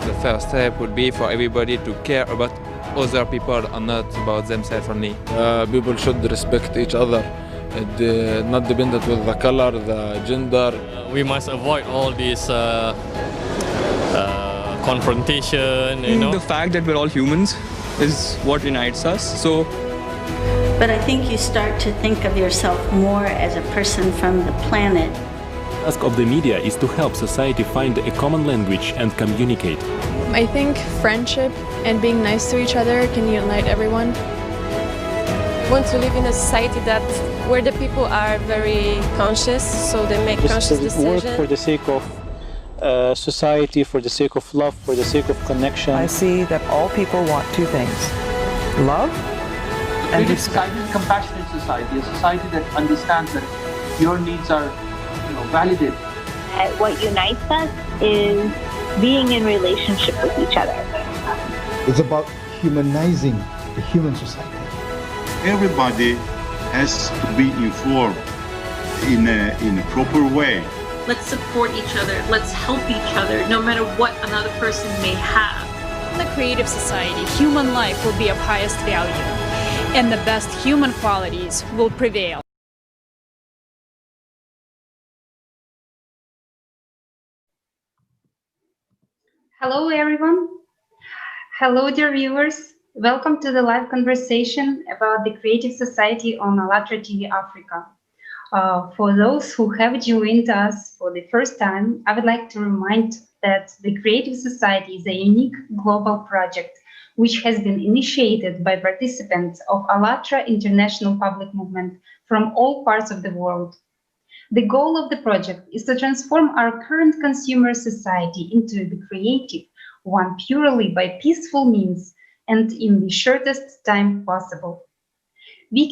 The first step would be for everybody to care about other people and not about themselves only. People should respect each other, not dependent with the color, the gender. We must avoid all this confrontation, you know. The fact that we're all humans is what unites us. So, but I think you start to think of yourself more as a person from the planet. The task of the media is to help society find a common language and communicate. I think friendship and being nice to each other can unite everyone. I want to live in a society where the people are very conscious, so they make conscious decisions. Work for the sake of society, for the sake of love, for the sake of connection. I see that all people want two things: love and respect. A compassionate society, a society that understands that your needs are validated. What unites us is being in relationship with each other. It's about humanizing the human society. Everybody has to be informed in a proper way. Let's support each other. Let's help each other, no matter what another person may have. In the creative society, human life will be of highest value, and the best human qualities will prevail. Hello, everyone. Hello, dear viewers. Welcome to the live conversation about the Creative Society on ALLATRA TV Africa. For those who have joined us for the first time, I would like to remind that the Creative Society is a unique global project which has been initiated by participants of ALLATRA International Public Movement from all parts of the world. The goal of the project is to transform our current consumer society into the creative one purely by peaceful means and in the shortest time possible. We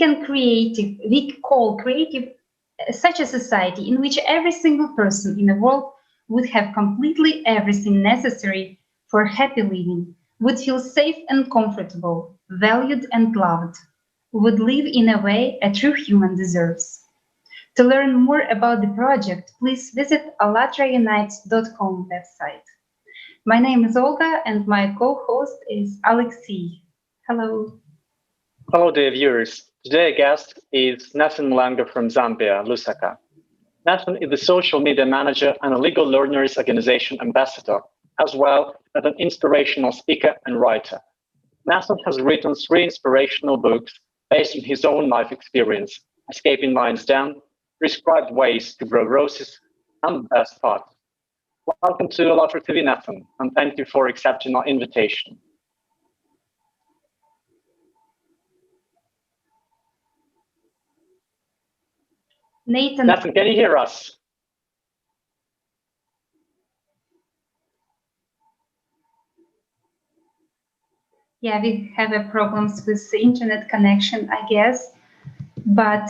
call creative such a society in which every single person in the world would have completely everything necessary for happy living, would feel safe and comfortable, valued and loved, would live in a way a true human deserves. To learn more about the project, please visit allatraunites.com website. My name is Olga and my co-host is Alexei. Hello. Hello, dear viewers. Today's guest is Nathan Mulenga from Zambia, Lusaka. Nathan is the social media manager and a legal learners organization ambassador, as well as an inspirational speaker and writer. Nathan has written 3 inspirational books based on his own life experience: Escaping Lion's Den, Prescribed Ways to Grow Roses, and The Best Part. Welcome to ALLATRA TV, Nathan, and thank you for accepting our invitation. Nathan, can you hear us? Yeah, we have problems with the internet connection, I guess, but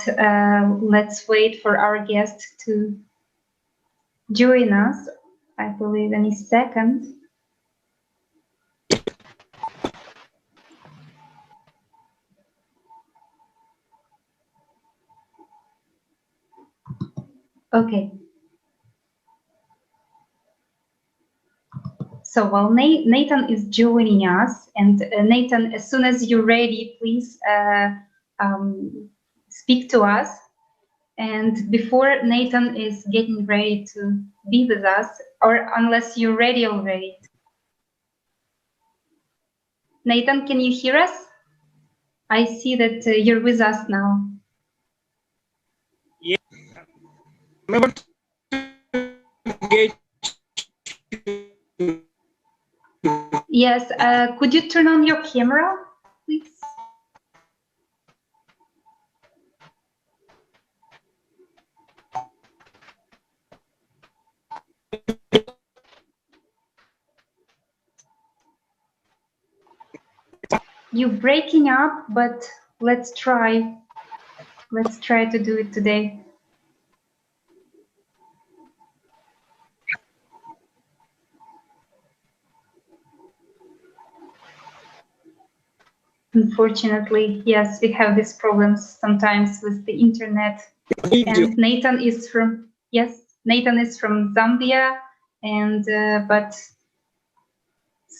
let's wait for our guest to join us, I believe, any second. Okay. So while Nathan is joining us, and Nathan, as soon as you're ready, please speak to us. And before Nathan is getting ready to be with us, or unless you're ready already. Nathan, can you hear us? I see that you're with us now. Yeah. Yes, could you turn on your camera, please? You're breaking up, but let's try. Let's try to do it today. Unfortunately, yes, we have these problems sometimes with the internet. And Nathan is from, yes, Nathan is from Zambia, and but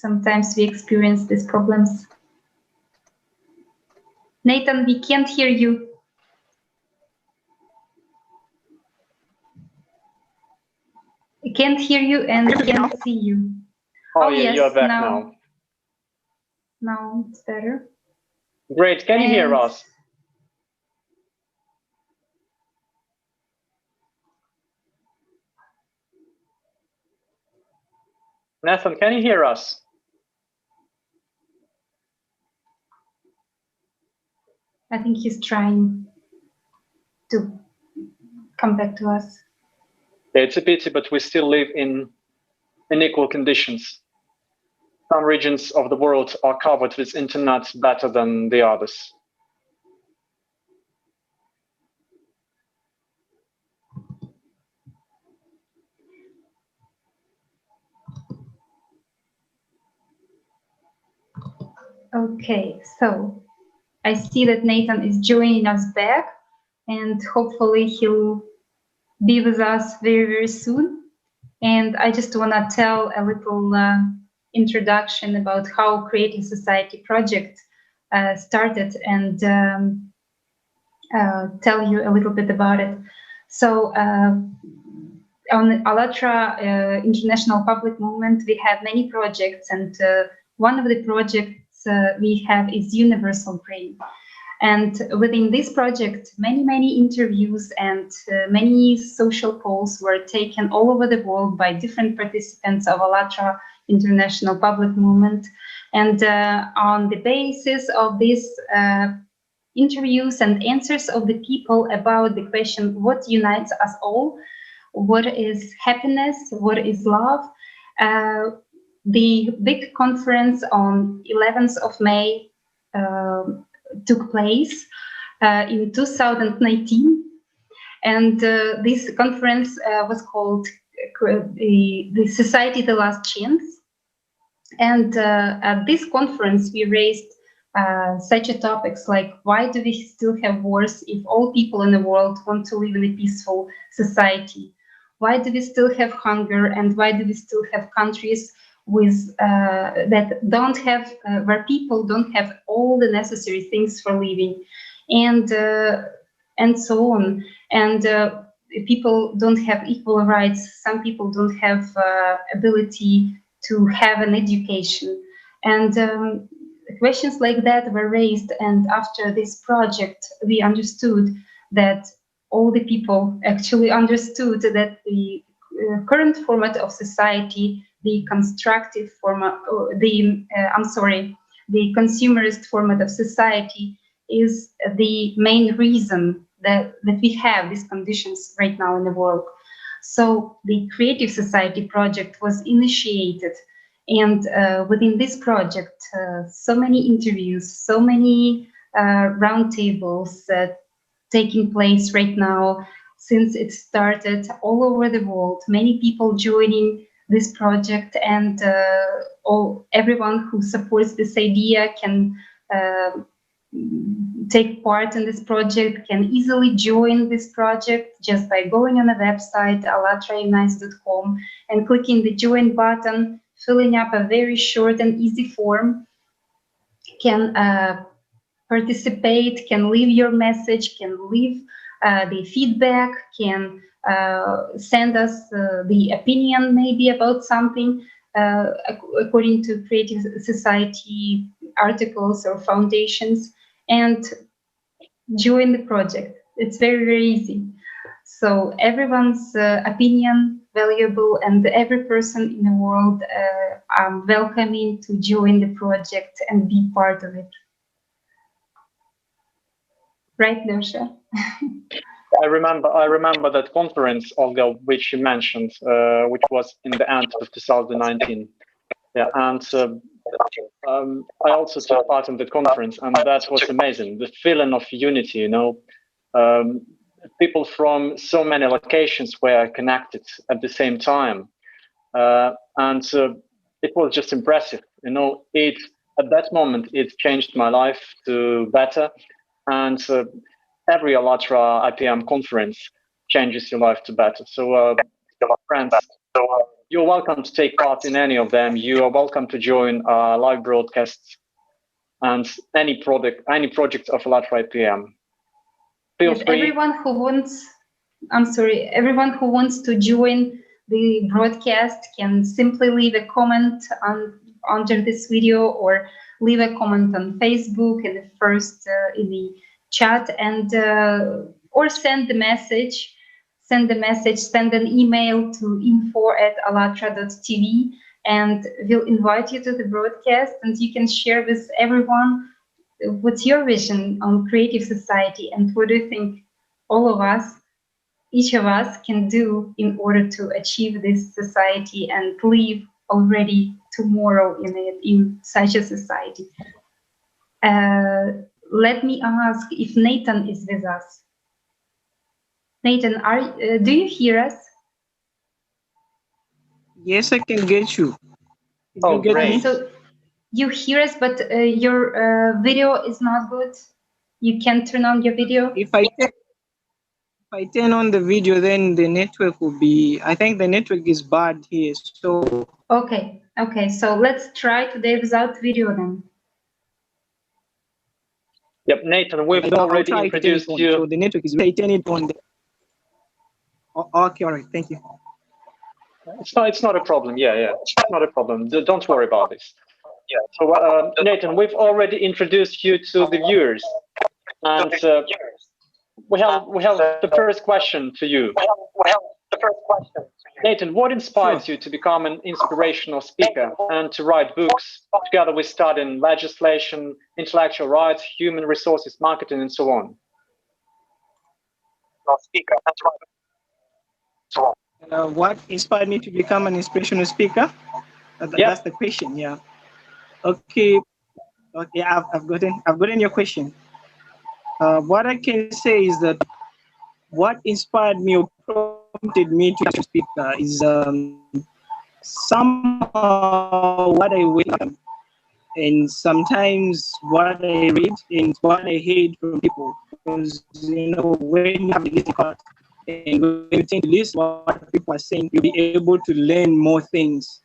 sometimes we experience these problems. Nathan, we can't hear you. I can't hear you and can't see you. Oh, yeah, you're back now. Now it's better. Great. Can you hear us? Nathan, can you hear us? I think he's trying to come back to us. It's a pity, but we still live in unequal conditions. Some regions of the world are covered with internet better than the others. Okay, so I see that Nathan is joining us back, and hopefully he'll be with us very, very soon. And I just want to tell a little introduction about how Creative Society project started and tell you a little bit about it. So on ALLATRA International Public Movement, we have many projects, and one of the projects we have is Universal Brain. And within this project, many interviews and many social polls were taken all over the world by different participants of ALLATRA International Public Movement. And on the basis of these interviews and answers of the people about the question, what unites us all? What is happiness? What is love? The big conference on 11th of May took place in 2019, and this conference was called the Society The Last Chance. And at this conference we raised such a topics like, why do we still have wars if all people in the world want to live in a peaceful society? Why do we still have hunger, and why do we still have countries with that don't have where people don't have all the necessary things for living, and so on, and people don't have equal rights, some people don't have ability to have an education, and questions like that were raised. And after this project we understood that all the people actually understood that the current format of society, the constructive format, the consumerist format of society, is the main reason that we have these conditions right now in the world. So the Creative Society project was initiated, and within this project, so many interviews, so many roundtables taking place right now since it started all over the world. Many people joining this project, and everyone who supports this idea can take part in this project, can easily join this project just by going on the website allatraunites.com and clicking the join button, filling up a very short and easy form, can participate, can leave your message, can leave the feedback, can send us the opinion maybe about something according to Creative Society articles or foundations, and join the project. It's very, very easy. So everyone's opinion valuable, and every person in the world I'm welcoming to join the project and be part of it. Right, Lersha? I remember that conference, Olga, which you mentioned, which was in the end of 2019. Yeah, and I also took part in the conference, and that was amazing. The feeling of unity, you know, people from so many locations were connected at the same time, and it was just impressive. You know, at that moment it changed my life to better, and every ALLATRA IPM conference changes your life to better. So, friends, you're welcome to take part in any of them. You are welcome to join live broadcasts and any project of ALLATRA IPM. Feel yes, free. Everyone who wants to join the broadcast can simply leave a comment under this video, or leave a comment on Facebook in the first in the chat, and or send an email to info@allatra.tv, and we'll invite you to the broadcast, and you can share with everyone what's your vision on creative society, and what do you think all of us, each of us, can do in order to achieve this society and live already tomorrow in such a society. Let me ask if Nathan is with us. Nathan, do you hear us? Yes, I can get you. Oh, great. So you hear us, but your video is not good. You can't turn on your video. If I turn on the video, then the network will be, I think the network is bad here, so. Okay, so let's try today without video then. Yep, Nathan, we've already introduced you. So the network is, I turn it on. Okay, all right, thank you. It's not a problem. Yeah, it's not a problem. Don't worry about this. Yeah. So Nathan, we've already introduced you to the viewers, and we have the first question to you. Nathan, what inspires you to become an inspirational speaker and to write books, together with studying legislation, intellectual rights, human resources, marketing, and so on? What inspired me to become an inspirational speaker? That's the question. Yeah. Okay. I've gotten your question. What I can say is that what inspired me or prompted me to speak is somehow what I wake up, and sometimes what I read and what I hear from people. Because when you have a listening card and when you tend to listen to what people are saying, you'll be able to learn more things.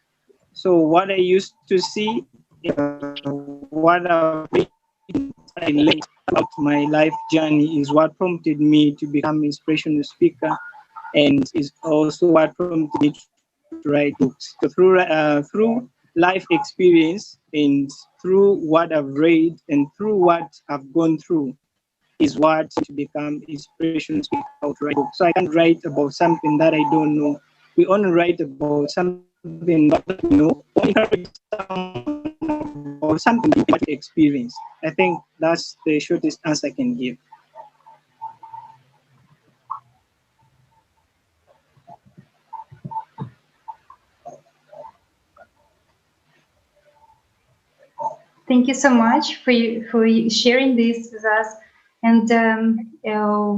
So what I used to see, what I learned about my life journey is what prompted me to become an inspirational speaker, and is also what prompted me to write books. So through life experience and through what I've read and through what I've gone through is what to become inspirational speaker to write books. So I can't write about something that I don't know. We only write about something that we know, or something that we experience. I think that's the shortest answer I can give. Thank you so much for sharing this with us. And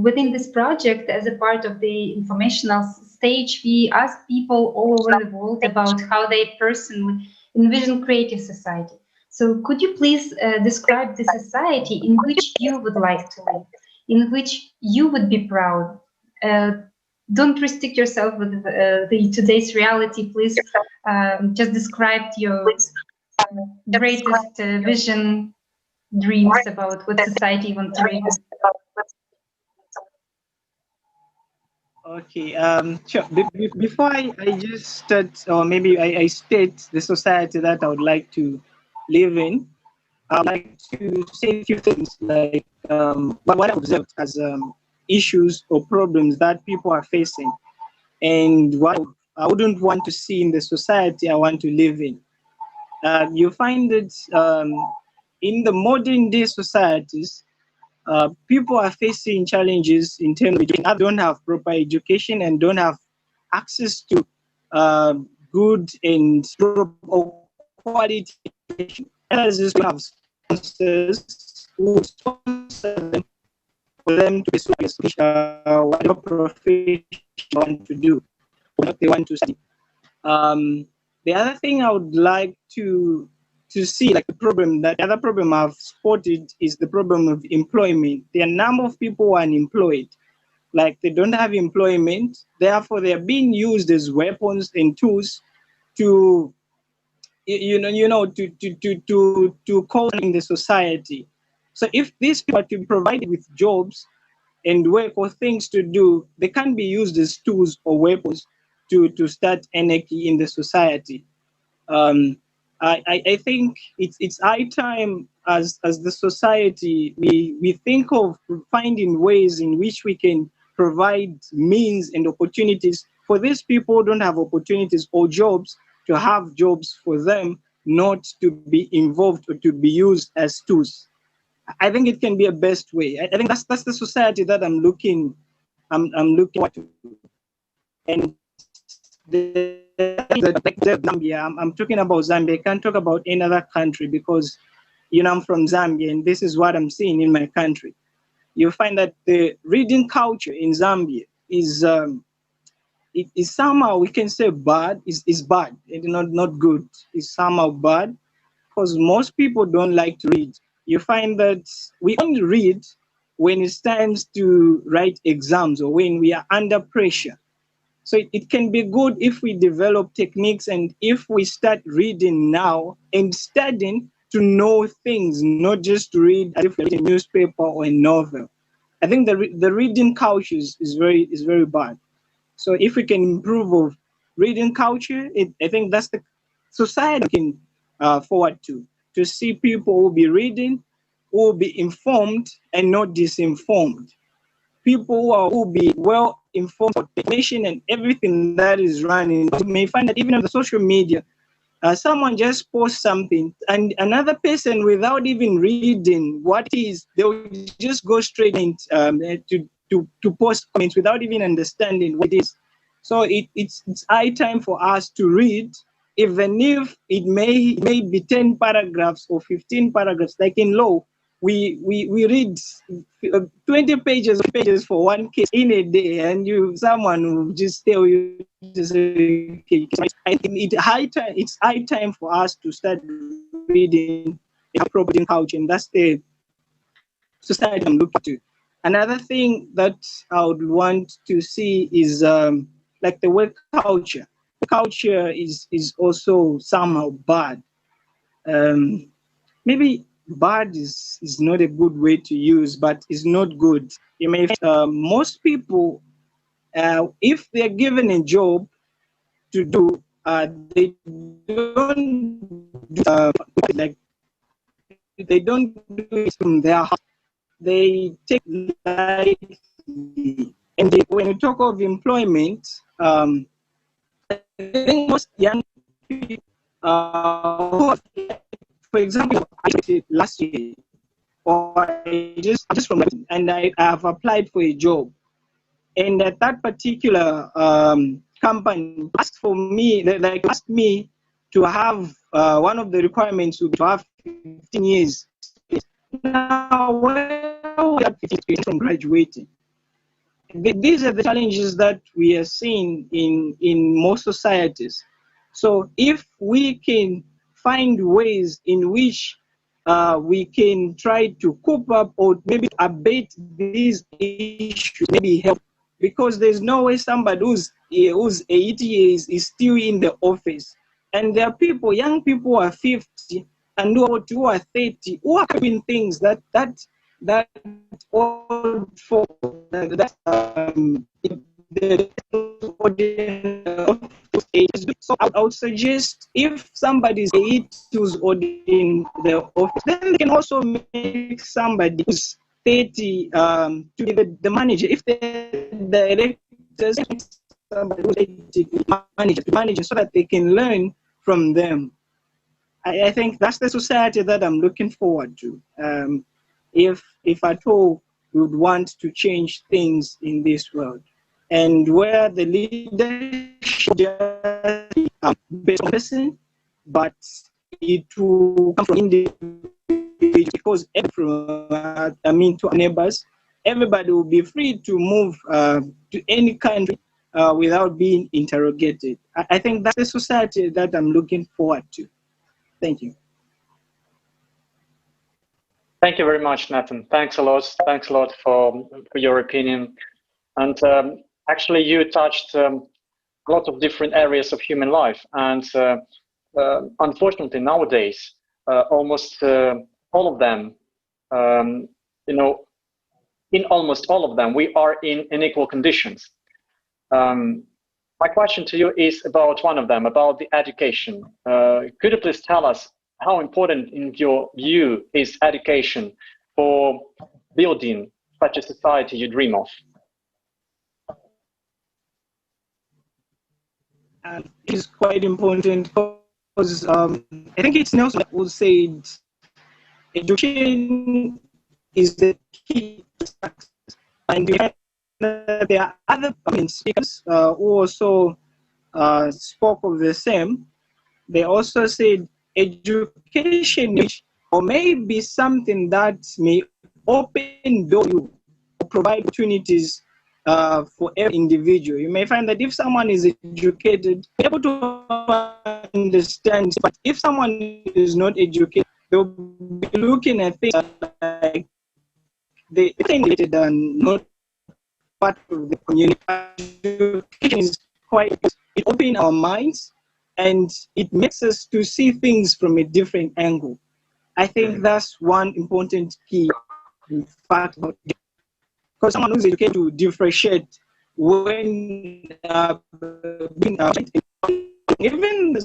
within this project, as a part of the informational stage, we ask people all over the world about how they personally envision creative society. So could you please describe the society in which you would like to live, in which you would be proud? Don't restrict yourself with the today's reality. Please just describe your greatest vision, dreams about what society you want to live in. Okay, sure. Before I just start, or maybe I state the society that I would like to live in, I'd like to say a few things, like what I observed as issues or problems that people are facing, and what I wouldn't want to see in the society I want to live in. You find that in the modern day societies, people are facing challenges in terms of education. Don't have proper education and don't have access to good and quality education. As you have sponsors who sponsor them for them to pursue whatever profession they want to do, what they want to study. The other thing I would like to see, like the other problem I've spotted is the problem of employment. There are a number of people who are unemployed, like they don't have employment, therefore they are being used as weapons and tools to to call in the society. So if these people are to be provided with jobs and work or things to do, they can't be used as tools or weapons to start anarchy in the society. I think it's high time as the society we think of finding ways in which we can provide means and opportunities for these people who don't have opportunities or jobs to have jobs for them, not to be involved or to be used as tools. I think it can be a best way. I think that's the society that I'm looking to. And Zambia, I'm talking about Zambia. I can't talk about any other country because, I'm from Zambia and this is what I'm seeing in my country. You find that the reading culture in Zambia is it is somehow, we can say bad, is bad, it's not good. It's somehow bad because most people don't like to read. You find that we only read when it's times to write exams or when we are under pressure. So it can be good if we develop techniques and if we start reading now and studying to know things, not just to read as if we read a newspaper or a novel. I think the reading culture is very bad. So if we can improve of reading culture, I think that's the society can forward to see people who will be reading, who will be informed and not disinformed. People who will be well informed about the nation and everything that is running. You may find that even on the social media, someone just posts something and another person, without even reading what it is, they'll just go straight into to post comments without even understanding what it is. So it's high time for us to read, even if it may be 10 paragraphs or 15 paragraphs, like in law. We read 20 pages for one case in a day, and someone will just tell you, I think it's high time for us to start reading property culture, and that's the society I'm looking to. Another thing that I would want to see is like the work culture. The culture is also somehow bad. Maybe bad is not a good way to use, but it's not good. You may most people, if they're given a job to do, they don't do they don't do it from their heart. They take lightly. And when you talk of employment, I think most young people for example, I did last year, or just from and I have applied for a job, and at that particular company asked for me, like asked me to have one of the requirements would have 15 years. Now, where we have 15 years from graduating? These are the challenges that we are seeing in most societies. So if we can find ways in which we can try to cope up or maybe abate these issues, maybe help, because there's no way somebody who's 80 years is still in the office. And there are people, young people who are 50 and who are 30, who are doing things that old folk, so I would suggest if somebody's 80 who's in the office, then they can also make somebody who's 30 to be the manager. If the directors, somebody who's 80 manager, so that they can learn from them. I think that's the society that I'm looking forward to. If at all we would want to change things in this world, and where the leadership is based on person, but it will come from individuals, because to our neighbors, everybody will be free to move to any country without being interrogated. I think that's the society that I'm looking forward to. Thank you. Thank you very much, Nathan. Thanks a lot. Thanks a lot for your opinion. And actually, you touched a lot of different areas of human life. And unfortunately, nowadays, almost all of them, in almost all of them, we are in unequal conditions. My question to you is about one of them, about the education. Could you please tell us how important, in your view, is education for building such a society you dream of? It is quite important because I think it's Nelson that would say education is the key to success. And there are other speakers who also spoke of the same. They also said education, or maybe something that may open doors or provide opportunities for every individual. You may find that if someone is educated, able to understand, but if someone is not educated, they'll be looking at things like they think and not part of the community. Education is quite, it opens our minds and it makes us to see things from a different angle. I think that's one important key fact about it. Because someone who's educated to differentiate when being even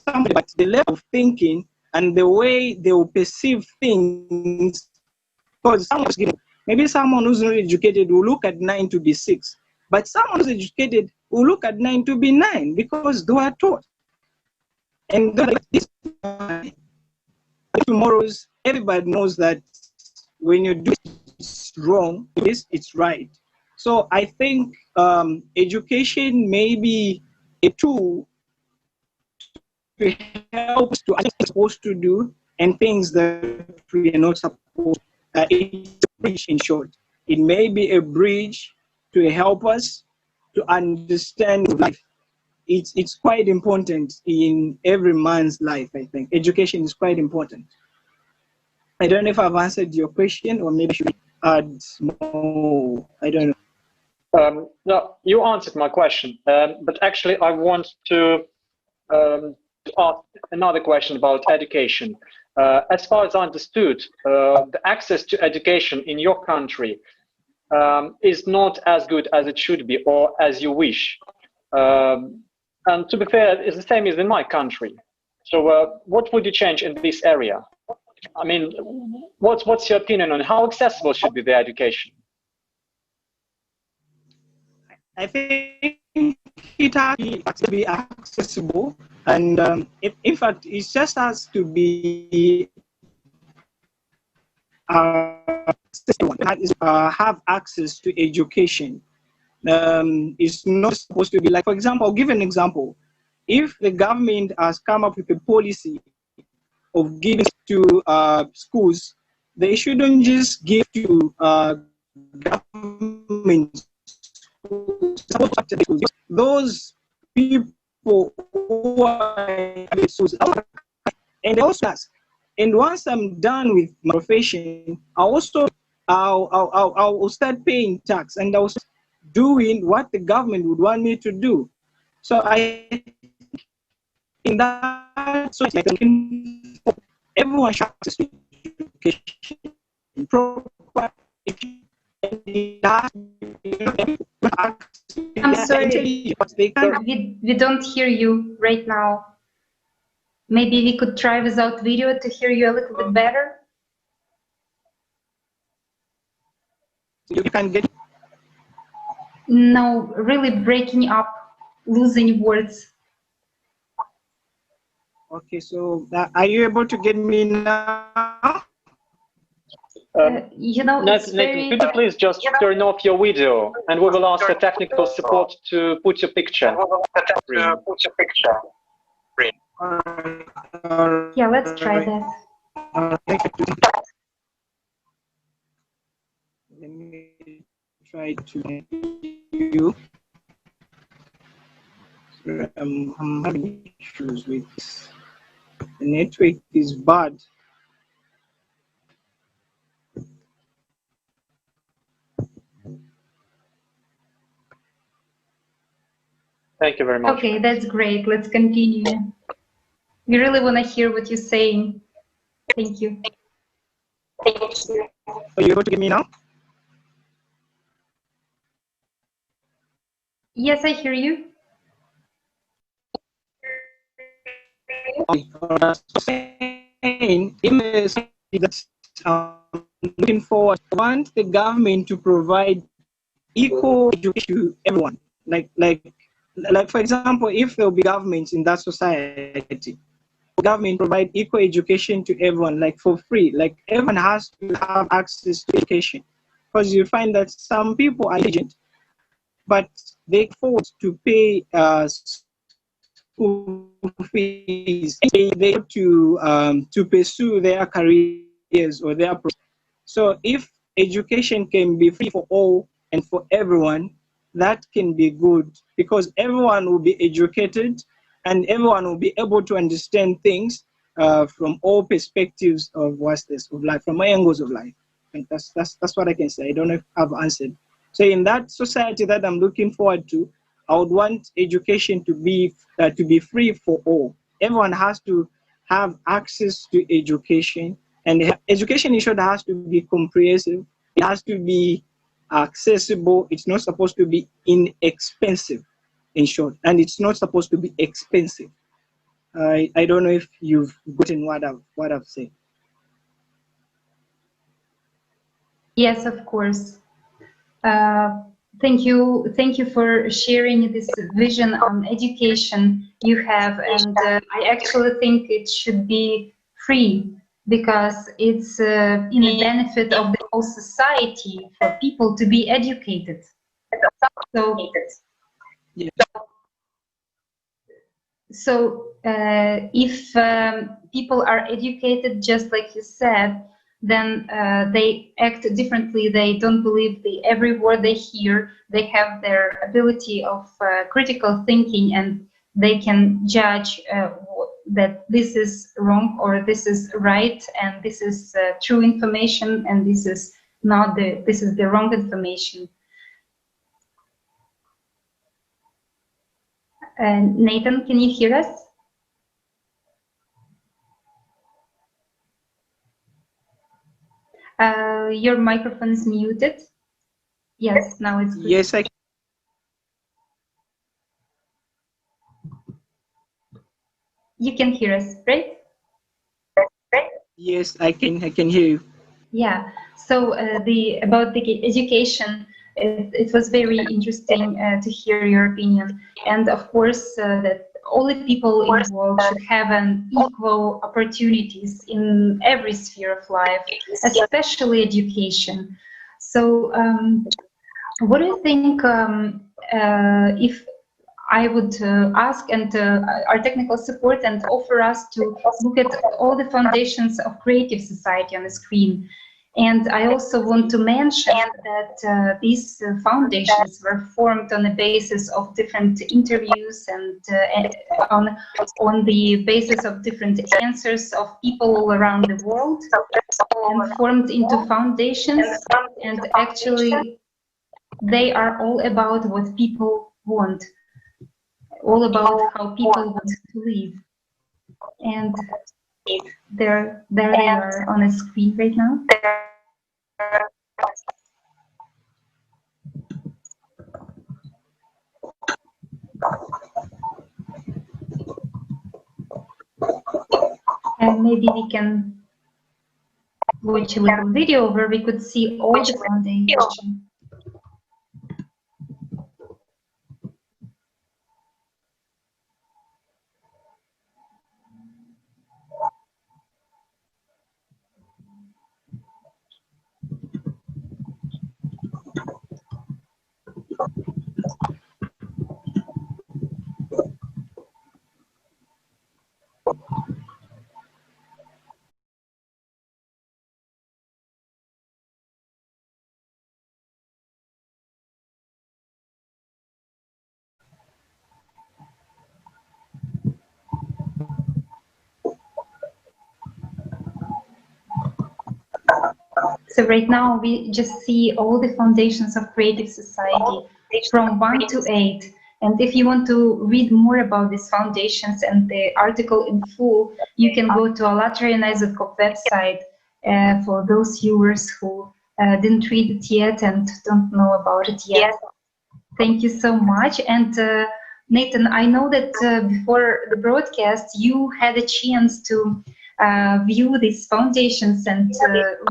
somebody, but the level of thinking and the way they will perceive things. Because maybe someone who's not educated will look at 9 to be 6, but someone who's educated will look at 9 to be 9 because they are taught. And this tomorrow's, everybody knows that when you do it's wrong, it's right. So I think education may be a tool to help us to what we're supposed to do and things that we are not supposed to. It's a bridge, in short. It may be a bridge to help us to understand life. It's quite important in every man's life, I think. Education is quite important. I don't know if I've answered your question, or maybe should add more. I don't know. No, you answered my question, but actually I want to ask another question about education. As far as I understood, the access to education in your country is not as good as it should be or as you wish. And to be fair, it's the same as in my country. So what would you change in this area? I mean, what's your opinion on how accessible should be the education? I think it has to be accessible, and in fact, it just has to be have access to education. It's not supposed to be like, for example, I'll give an example. If the government has come up with a policy of giving to schools, they shouldn't just give to government schools. Those people who are in schools, and they also ask. And once I'm done with my profession, I'll start paying tax, and I'll start doing what the government would want me to do. So in that society, everyone should have access to education, proper education. I'm sorry, we don't hear you right now. Maybe we could try without video to hear you a little bit better. You can get. No, really breaking up, losing words. Okay, so are you able to get me now? You know, Nathan, could you please just turn off your video, and we will ask for technical support to put your picture. Yeah, let's try that. Let me try to you. I'm having issues with this. The network is bad. Thank you very much. Okay, that's great. Let's continue. We really want to hear what you're saying. Thank you. Are you able to get me now? Yes, I hear you. Looking forward, I want the government to provide equal education to everyone. Like for example, if there will be governments in that society, government provide equal education to everyone, like for free. Like everyone has to have access to education, because you find that some people are intelligent, but they afford to pay school fees. They have to pursue their careers or their projects. So if education can be free for all and for everyone, that can be good, because everyone will be educated and everyone will be able to understand things from all perspectives of of life, from angles of life. I think that's what I can say. I don't know if I've answered. So in that society that I'm looking forward to, I would want education to be free for all. Everyone has to have access to education, and education in short has to be comprehensive. It has to be accessible. It's not supposed to be inexpensive, in short, and it's not supposed to be expensive. I don't know if you've gotten what I've said. Yes, of course. Thank you for sharing this vision on education you have, and I actually think it should be free, because it's in the benefit of the whole society for people to be educated. So if people are educated, just like you said, then they act differently. They don't believe every word they hear. They have their ability of critical thinking, and they can judge that this is wrong or this is right, and this is true information, and this is not this is the wrong information. Nathan, can you hear us? Your microphone is muted. Yes, now it's good. Yes, I. You can hear us, right? Yes, I can hear you. Yeah. So about the education, it was very interesting to hear your opinion, and of course that all the people in the world should have an equal opportunities in every sphere of life, especially education. So what do you think if I would ask and our technical support and offer us to look at all the foundations of creative society on the screen? And I also want to mention that these foundations were formed on the basis of different interviews and on the basis of different answers of people all around the world, and formed into foundations. And actually, they are all about what people want, all about how people want to live. And there they are on a screen right now. And maybe we can watch a little video where we could see all the foundation. So right now we just see all the foundations of creative society from 1 to 8, And if you want to read more about these foundations and the article in full, you can go to ALLATRA International website for those viewers who didn't read it yet and don't know about it yet. Thank you so much. And Nathan, I know that before the broadcast, you had a chance to view these foundations and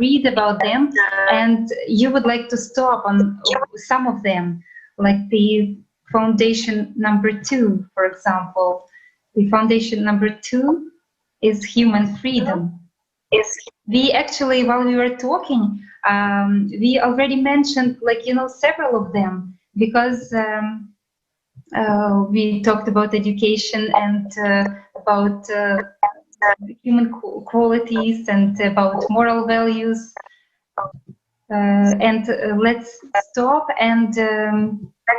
read about them, and you would like to stop on some of them, like the foundation number 2, for example. The foundation number 2 is human freedom. We actually, while we were talking, we already mentioned, like, you know, several of them, because we talked about education and about human qualities and about moral values. And let's stop and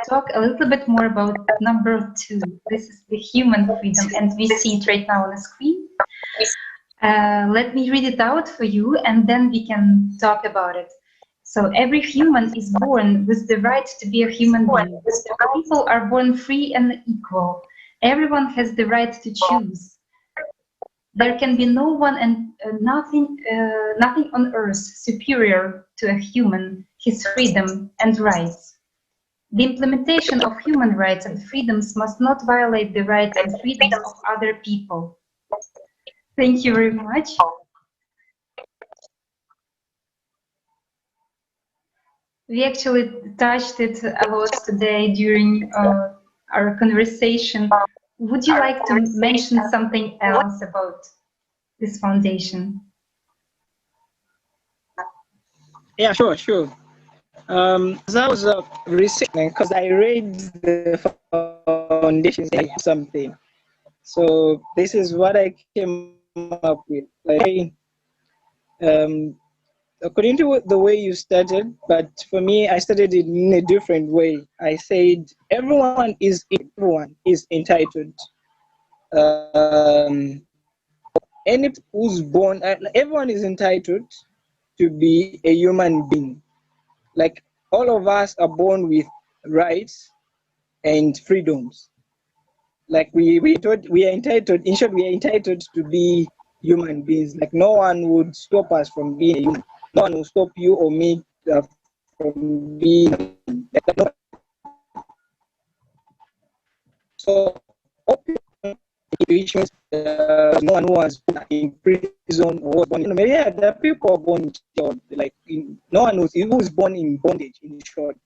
talk a little bit more about number 2. This is the human freedom, and we see it right now on the screen. Let me read it out for you, and then we can talk about it. So every human is born with the right to be a human being. People are born free and equal. Everyone has the right to choose. There can be no one and nothing on earth superior to a human, his freedom and rights. The implementation of human rights and freedoms must not violate the rights and freedoms of other people. Thank you very much. We actually touched it a lot today during our conversation. Would you like to mention something else about this foundation? Yeah, sure. As I was researching, because I read the foundation something, so this is what I came up with. Like, according to the way you started, but for me, I started it in a different way. I said everyone is entitled. Any who's born, everyone is entitled to be a human being. Like, all of us are born with rights and freedoms. Like we are entitled. In short, we are entitled to be human beings. Like, no one would stop us from being a human. No one will stop you or me from being. So, no one was in prison or born. Maybe there are people born in jail. Like, no one who's born in bondage. In short,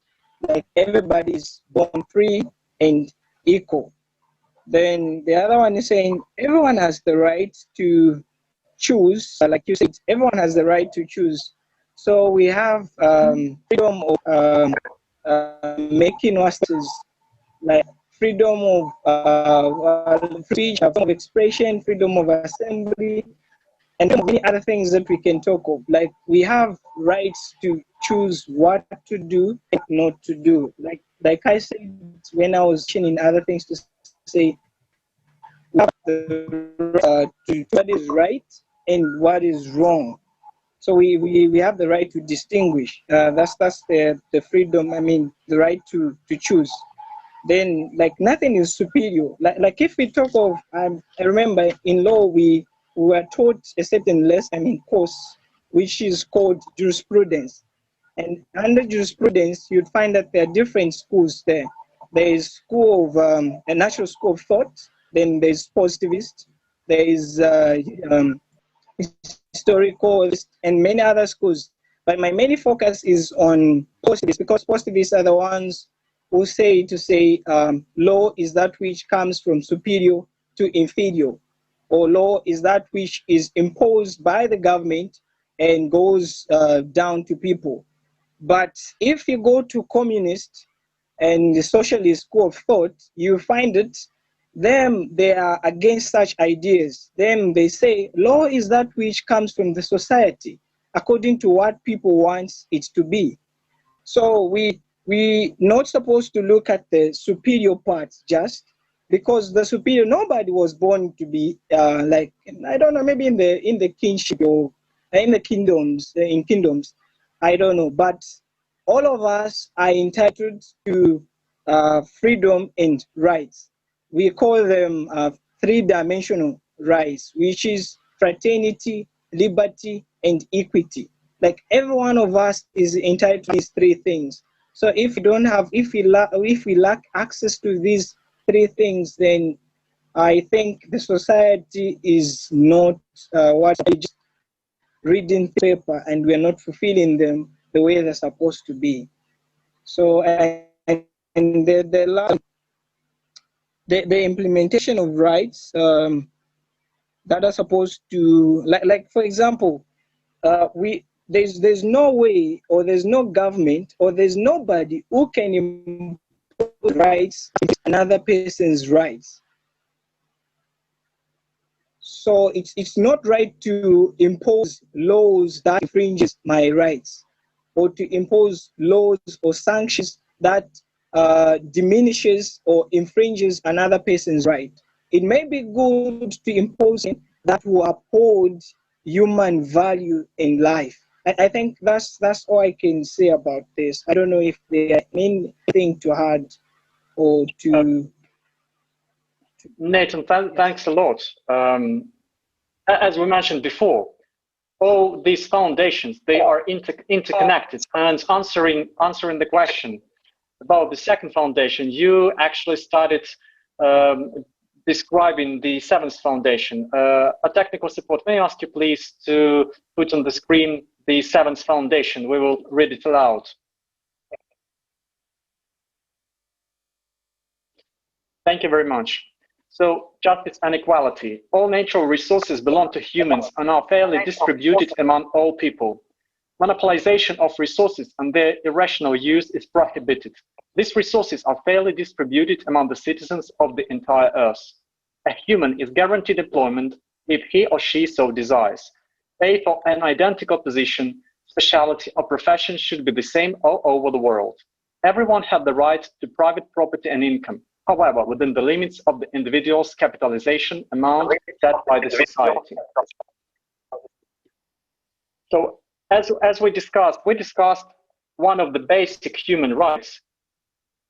like, everybody is born free and equal. Then the other one is saying everyone has the right to choose. Like you said, everyone has the right to choose. So we have freedom of making choices, like freedom of speech, freedom of expression, freedom of assembly, and many other things that we can talk of. Like, we have rights to choose what to do and not to do. Like I said when I was mentioning other things, to say we have the to what is right and what is wrong. So we have the right to distinguish. That's the freedom. I mean, the right to choose. Then, like, nothing is superior. Like if we talk of, I remember in law we were taught a certain lesson, course, which is called jurisprudence. And under jurisprudence, you'd find that there are different schools there. There is school of a natural school of thought. Then there's positivist. There is historical, and many other schools. But my main focus is on positivists, because positivists are the ones who say law is that which comes from superior to inferior, or law is that which is imposed by the government and goes down to people. But if you go to communist and the socialist school of thought, you find it, they are against such ideas. They say law is that which comes from the society according to what people want it to be. So we not supposed to look at the superior parts just because the superior, nobody was born to be like, I don't know, maybe in the kingship or in the kingdoms, I don't know, but all of us are entitled to freedom and rights. We call them three-dimensional rights, which is fraternity, liberty, and equity. Like every one of us is entitled to these three things. So if we lack access to these three things, then I think the society is not what we just reading paper, and we're not fulfilling them the way they're supposed to be. So and the implementation of rights that are supposed to, like for example, there's no way, or there's no government, or there's nobody who can impose rights into another person's rights. So it's not right to impose laws that infringes my rights, or to impose laws or sanctions that diminishes or infringes another person's right. It may be good to impose that will uphold human value in life. I think that's all I can say about this. I don't know if there's anything to add or to. Nathan, thanks a lot. As we mentioned before, all these foundations, they are interconnected. And answering the question about the second foundation, you actually started describing the seventh foundation. A technical support, may I ask you please to put on the screen the seventh foundation? We will read it aloud. Thank you very much. So, justice and equality. All natural resources belong to humans and are fairly distributed among all people. Monopolization of resources and their irrational use is prohibited. These resources are fairly distributed among the citizens of the entire Earth. A human is guaranteed employment if he or she so desires. Pay for an identical position, specialty, or profession should be the same all over the world. Everyone has the right to private property and income, however, within the limits of the individual's capitalization amount set by the society. So, as we discussed one of the basic human rights,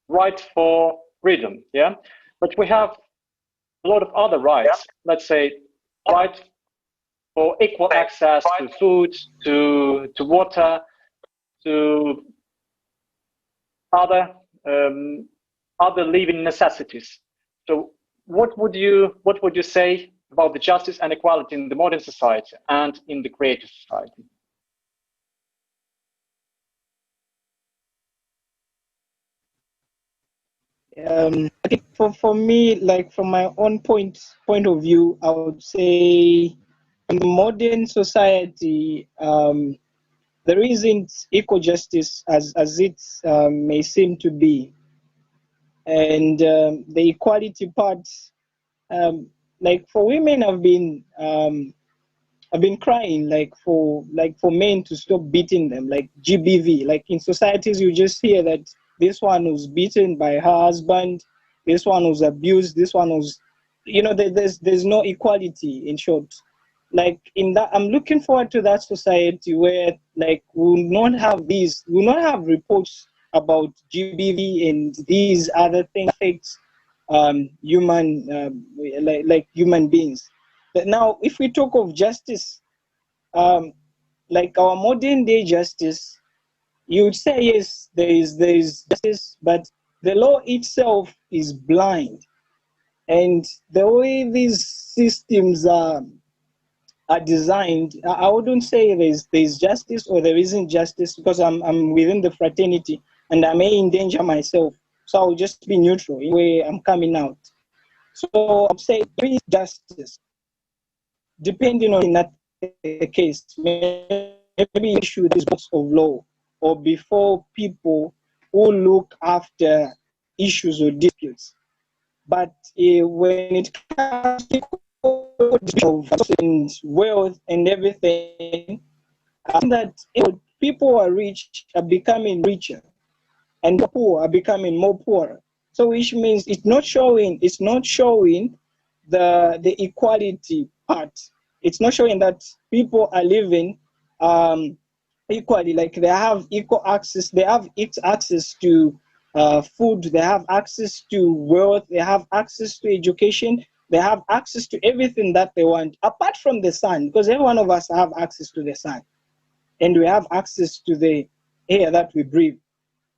right for freedom, yeah? But we have a lot of other rights, let's say, right for equal access to food, to water, to other living necessities. So what would you say about the justice and equality in the modern society and in the creative society? I think for me, like from my own point of view, I would say in the modern society, there isn't equal justice as it may seem to be. And the equality part, like for women, I've been crying like for men to stop beating them, like GBV. Like in societies, you just hear that this one was beaten by her husband, this one was abused, this one was, you know, there's no equality, in short. Like in that, I'm looking forward to that society where like we'll not have reports about GBV and these other things affects like human beings. But now, if we talk of justice, like our modern day justice, you would say yes, there is justice, but the law itself is blind, and the way these systems are designed, I wouldn't say there's justice or there isn't justice, because I'm within the fraternity and I may endanger myself, so I'll just be neutral in the way I'm coming out. So I'd say there is justice, depending on that case. Maybe issue this books of law, or before people who look after issues or disputes. But when it comes to wealth and everything, that people are rich are becoming richer, and the poor are becoming more poor. So which means it's not showing the equality part. It's not showing that people are living equally, like they have equal access, they have access to food, they have access to wealth, they have access to education, they have access to everything that they want, apart from the sun, because every one of us have access to the sun, and we have access to the air that we breathe.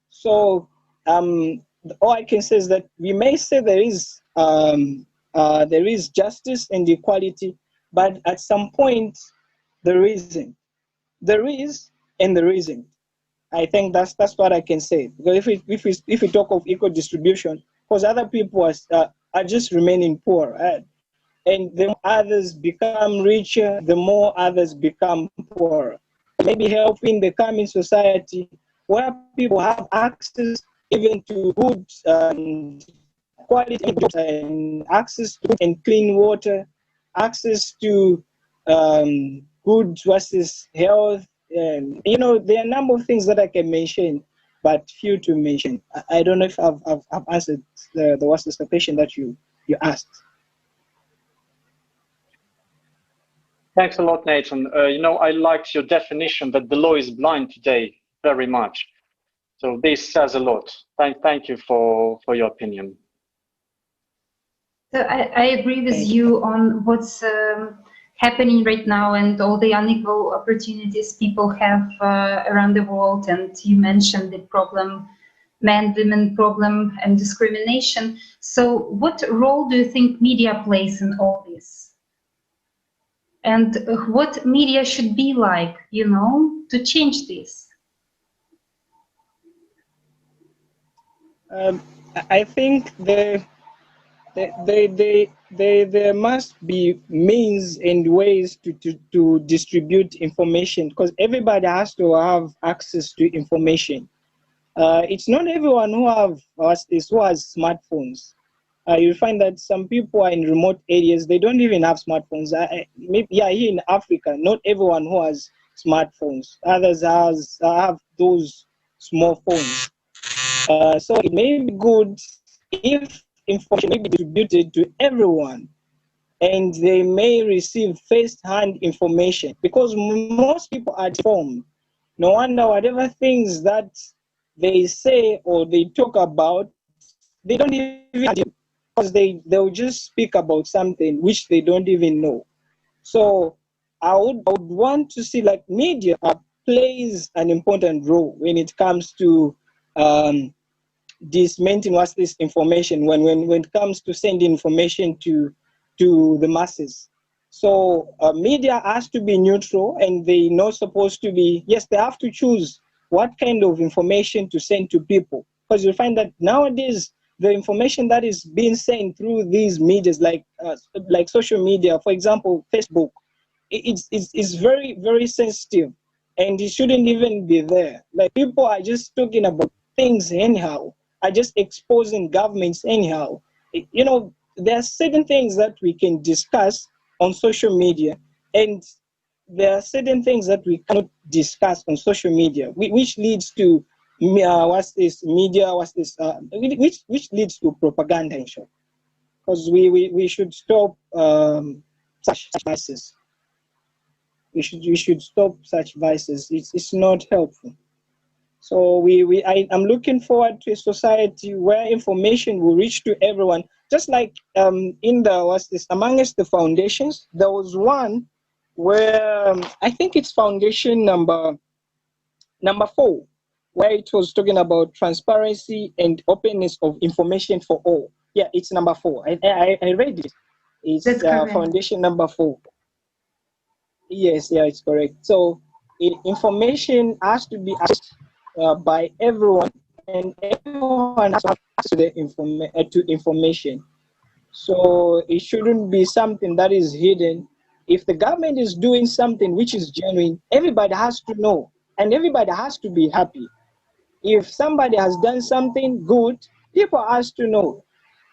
So all I can say is that we may say there is justice and equality, but at some point there isn't. There is and there isn't. I think that's what I can say. Because if we talk of equal distribution, because other people are just remaining poor, right? And the more others become richer, the more others become poorer. Maybe helping the coming society where people have access even to good quality and access to and clean water, access to good health. And, you know, there are a number of things that I can mention, but few to mention. I don't know if I've answered the question that you asked. Thanks a lot, Nathan. You know, I liked your definition that the law is blind today very much. So this says a lot. Thank you for your opinion. So I agree with you on what's happening right now and all the unequal opportunities people have around the world. And you mentioned the problem, man-women problem and discrimination. So what role do you think media plays in all this? And what media should be like, you know, to change this? I think there must be means and ways to distribute information, because everybody has to have access to information. It's not everyone who has smartphones. You'll find that some people are in remote areas, they don't even have smartphones. Maybe, here in Africa, not everyone who has smartphones. Others have those small phones. So it may be good if information may be distributed to everyone and they may receive first-hand information, because most people are informed. No wonder whatever things that they say or they talk about, they don't even do, because they'll just speak about something which they don't even know. So I would want to see like media plays an important role when it comes to dismantling what's this information, when it comes to sending information to the masses. So media has to be neutral, and they're not supposed to be, yes, they have to choose what kind of information to send to people, because you'll find that nowadays the information that is being sent through these medias, like social media, for example, Facebook, it's very, very sensitive, and it shouldn't even be there. Like, people are just talking about things anyhow, are just exposing governments anyhow. You know, there are certain things that we can discuss on social media, and there are certain things that we cannot discuss on social media, which leads to which leads to propaganda, in short. Because we should stop such vices. We should stop such vices. It's not helpful. So I'm looking forward to a society where information will reach to everyone. Just like amongst the foundations, there was one where I think it's foundation number 4, where it was talking about transparency and openness of information for all. Yeah, it's number 4. I read it. It's foundation number 4. Yes, yeah, it's correct. So information has to be asked by everyone, and everyone has access to information. So it shouldn't be something that is hidden. If the government is doing something which is genuine, everybody has to know, and everybody has to be happy. If somebody has done something good, people has to know.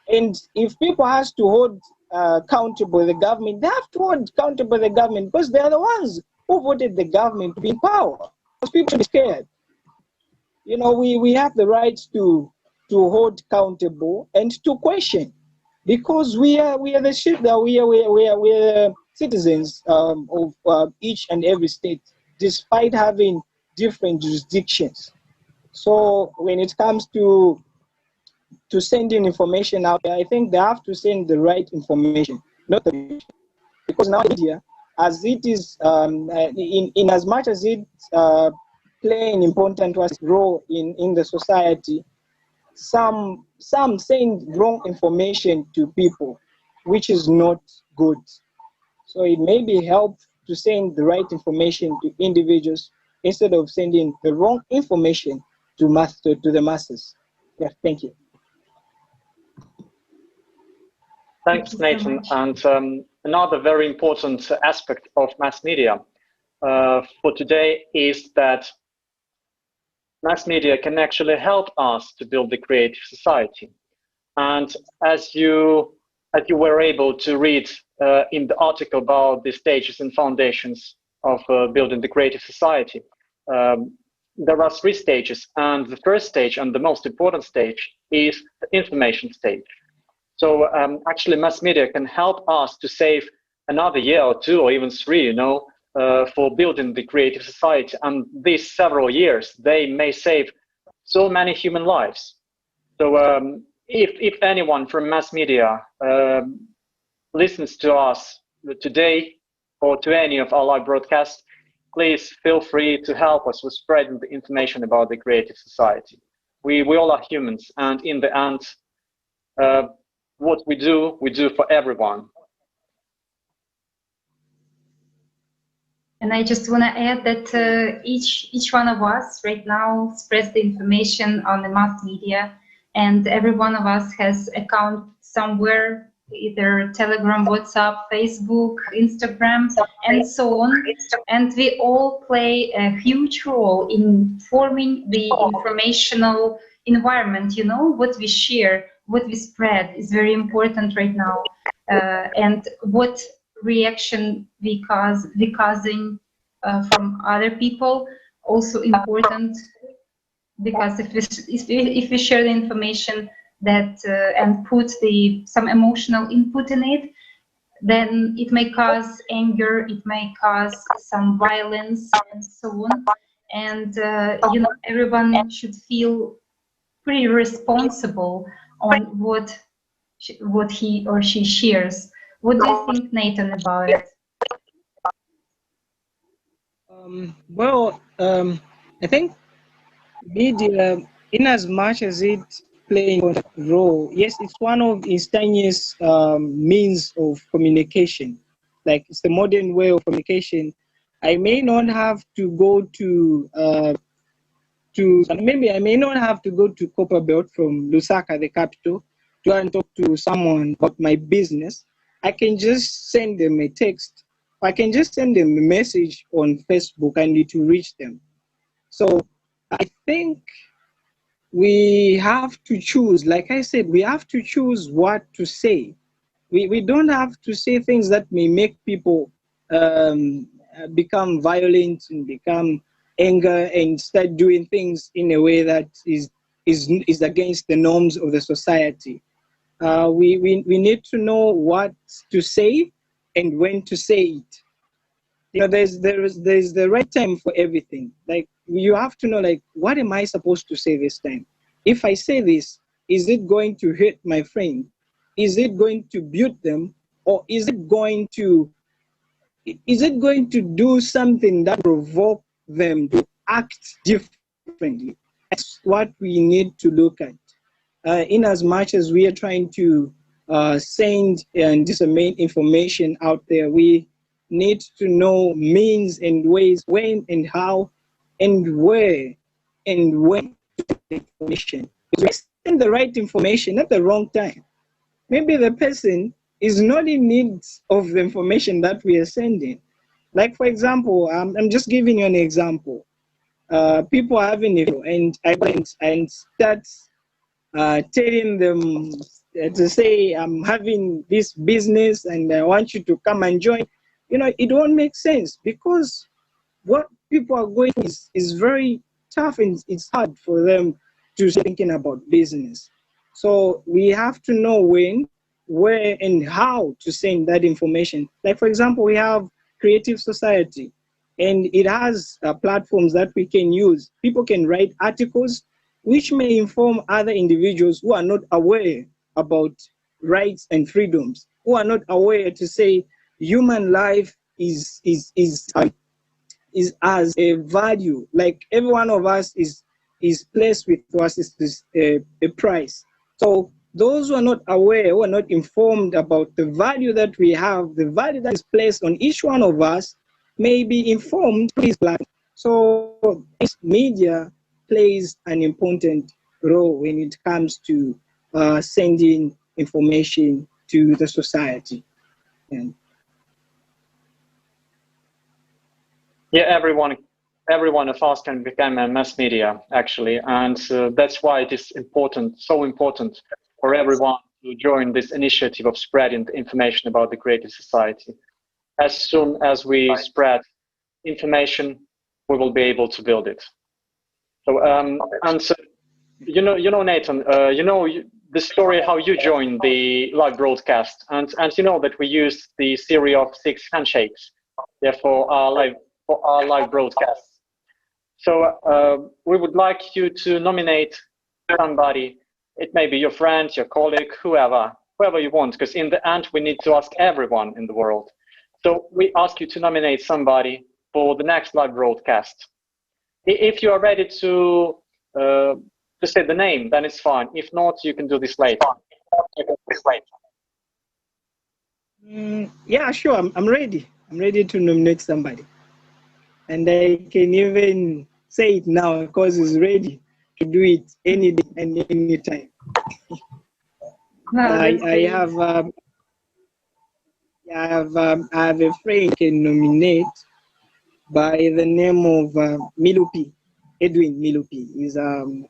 And if people has to hold accountable the government, they have to hold accountable the government, because they are the ones who voted the government to be in power. Because people should be scared. You know, we have the right to hold accountable and to question, because we are citizens of each and every state, despite having different jurisdictions. So when it comes to to send in information out there, I think they have to send the right information, not the, because now media, as it is, in as much as it play an important role in the society, some send wrong information to people, which is not good. So it may be helpful to send the right information to individuals instead of sending the wrong information to the masses. Yeah, thank you. Thanks, Nathan. And another very important aspect of mass media for today is that mass media can actually help us to build the creative society. And as you were able to read in the article about the stages and foundations of building the creative society, there are 3 stages, and the first stage and the most important stage is the information stage. So actually mass media can help us to save another year or 2 or even 3, you know, for building the creative society. And these several years, they may save so many human lives. So if anyone from mass media listens to us today or to any of our live broadcasts, please feel free to help us with spreading the information about the creative society. We all are humans, and in the end, what we do for everyone. And I just want to add that each one of us right now spreads the information on the mass media, and every one of us has account somewhere, either Telegram, WhatsApp, Facebook, Instagram, and so on. And we all play a huge role in forming the informational environment. You know, what we share, what we spread is very important right now, and what reaction we causing from other people also important, because if we share the information that and put some emotional input in it, then it may cause anger, it may cause some violence and so on. And you know, everyone should feel pretty responsible on what he or she shares. What do you think, Nathan, about it? I think media, in as much as it plays a role, yes, it's one of instantaneous means of communication. Like, it's the modern way of communication. I may not have to go to maybe I may not have to go to Copperbelt from Lusaka, the capital, to and talk to someone about my business. I can just send them a text. I can just send them a message on Facebook and it will reach them. So I think we have to choose, like I said, we have to choose what to say. We don't have to say things that may make people become violent and become anger and start doing things in a way that is against the norms of the society. We need to know what to say and when to say it. You know, there's the right time for everything. Like, you have to know, like, what am I supposed to say this time? If I say this, is it going to hurt my friend? Is it going to build them, or is it going to do something that provoke them to act differently? That's what we need to look at. In as much as we are trying to send and disseminate information out there, we need to know means and ways, when and how and where and when to take information. Because we send the right information at the wrong time. Maybe the person is not in need of the information that we are sending. Like, for example, I'm just giving you an example. People are having it, and I went and start telling them to say, I'm having this business and I want you to come and join. You know, it won't make sense, because what people are going is very tough, and it's hard for them to start thinking about business. So we have to know when, where, and how to send that information. Like, for example, we have Creative Society, and it has platforms that we can use. People can write articles which may inform other individuals who are not aware about rights and freedoms, who are not aware to say human life is as a value. Like every one of us is placed with us is a price. So those who are not aware, who are not informed about the value that we have, the value that is placed on each one of us, may be informed through this platform. So this media plays an important role when it comes to sending information to the society. And yeah, everyone of us can become a mass media, actually, and that's why it is important, so important for everyone to join this initiative of spreading the information about the creative society. As soon as we spread information, we will be able to build it. So, and so, you know, Nathan, you know the story how you joined the live broadcast, and you know that we used the series of 6 handshakes, for our live broadcast. So we would like you to nominate somebody. It may be your friend, your colleague, whoever you want, because in the end we need to ask everyone in the world. So we ask you to nominate somebody for the next live broadcast. If you are ready to say the name, then it's fine. If not, you can do this later. Yeah, sure. I'm ready. I'm ready to nominate somebody. And I can even say it now because it's ready to do it any day and any time. I have a friend can nominate by the name of Milupi, Edwin Milupi.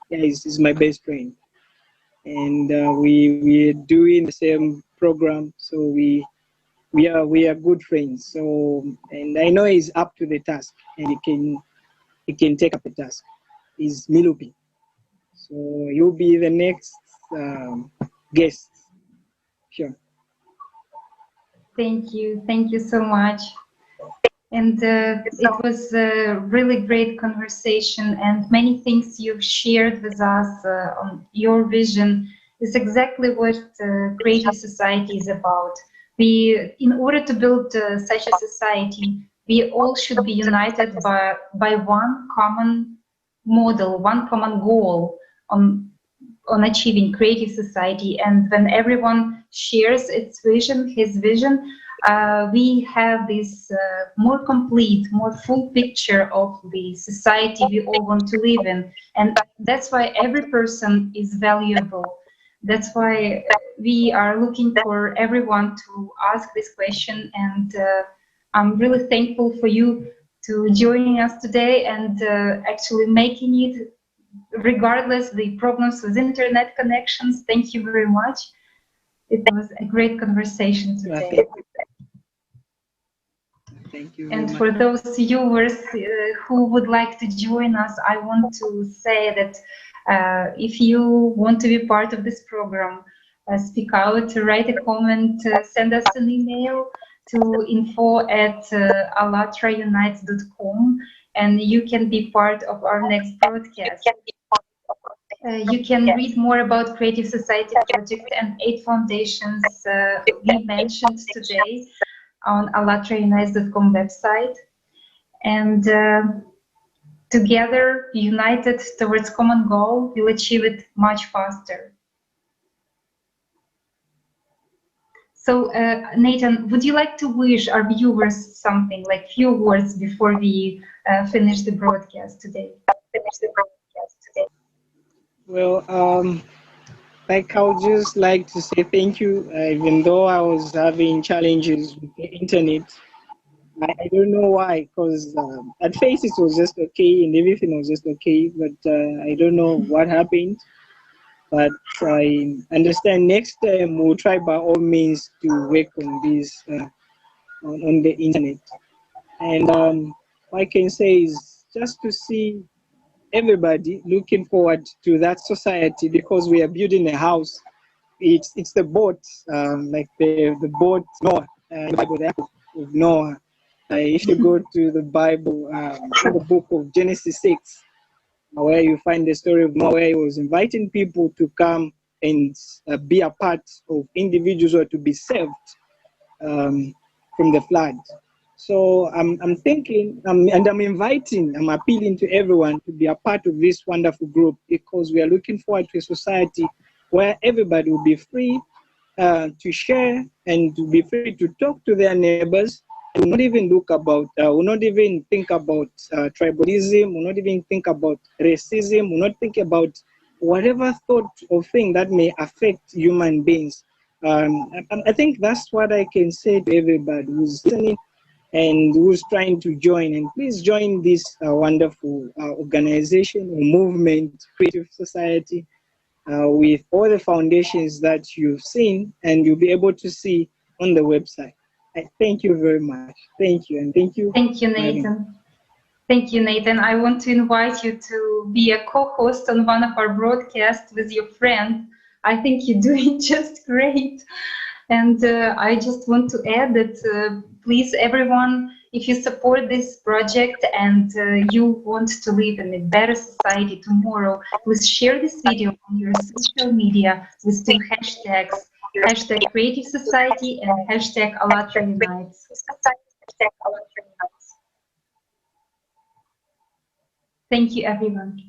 He's my best friend, and we're doing the same program, so we are good friends. So, and I know he's up to the task, and he can take up the task. He's Milupi, so you'll be the next guest. Sure. Thank you so much. And it was a really great conversation, and many things you've shared with us on your vision is exactly what creative society is about. In order to build such a society, we all should be united by one common model, one common goal on achieving creative society. And when everyone shares its vision, his vision, we have this more complete, more full picture of the society we all want to live in. And that's why every person is valuable. That's why we are looking for everyone to ask this question. And I'm really thankful for you to joining us today and actually making it regardless the problems with internet connections. Thank you very much. It was a great conversation today. Thank you. And for those viewers who would like to join us, I want to say that if you want to be part of this program, speak out, write a comment, send us an email to info@allatraunites.com, and you can be part of our next broadcast. You can read more about Creative Society Project and 8 foundations we mentioned today on ALLATRAUnites.com website. And together, united towards common goal, we'll achieve it much faster. So, Nathan, would you like to wish our viewers something, like few words before we finish the broadcast today? Well, like I would just like to say thank you. Even though I was having challenges with the internet, I don't know why, because at first it was just okay and everything was just okay, but I don't know what happened. But I understand next time we'll try by all means to work on this on the internet. And what I can say is just to see everybody looking forward to that society, because we are building a house. It's the boat, like the boat Noah, the Bible, the Ark of Noah. If you go to the Bible, the book of Genesis 6, where you find the story of Noah, where he was inviting people to come and be a part of individuals or to be saved from the flood. So I'm thinking, and I'm appealing to everyone to be a part of this wonderful group, because we are looking forward to a society where everybody will be free to share and to be free to talk to their neighbors, and not even will not even think about tribalism, will not even think about racism, will not think about whatever thought or thing that may affect human beings. I think that's what I can say to everybody who's listening and who's trying to join. And please join this wonderful organization or movement, Creative Society, with all the foundations that you've seen and you'll be able to see on the website. I thank you very much. Thank you, and thank you. Thank you, Nathan. Thank you, Nathan. I want to invite you to be a co-host on one of our broadcasts with your friend. I think you're doing just great. And I just want to add that please, everyone, if you support this project and you want to live in a better society tomorrow, please share this video on your social media with two hashtags, hashtag Creative Society and hashtag ALLATRA Unites. Thank you, everyone.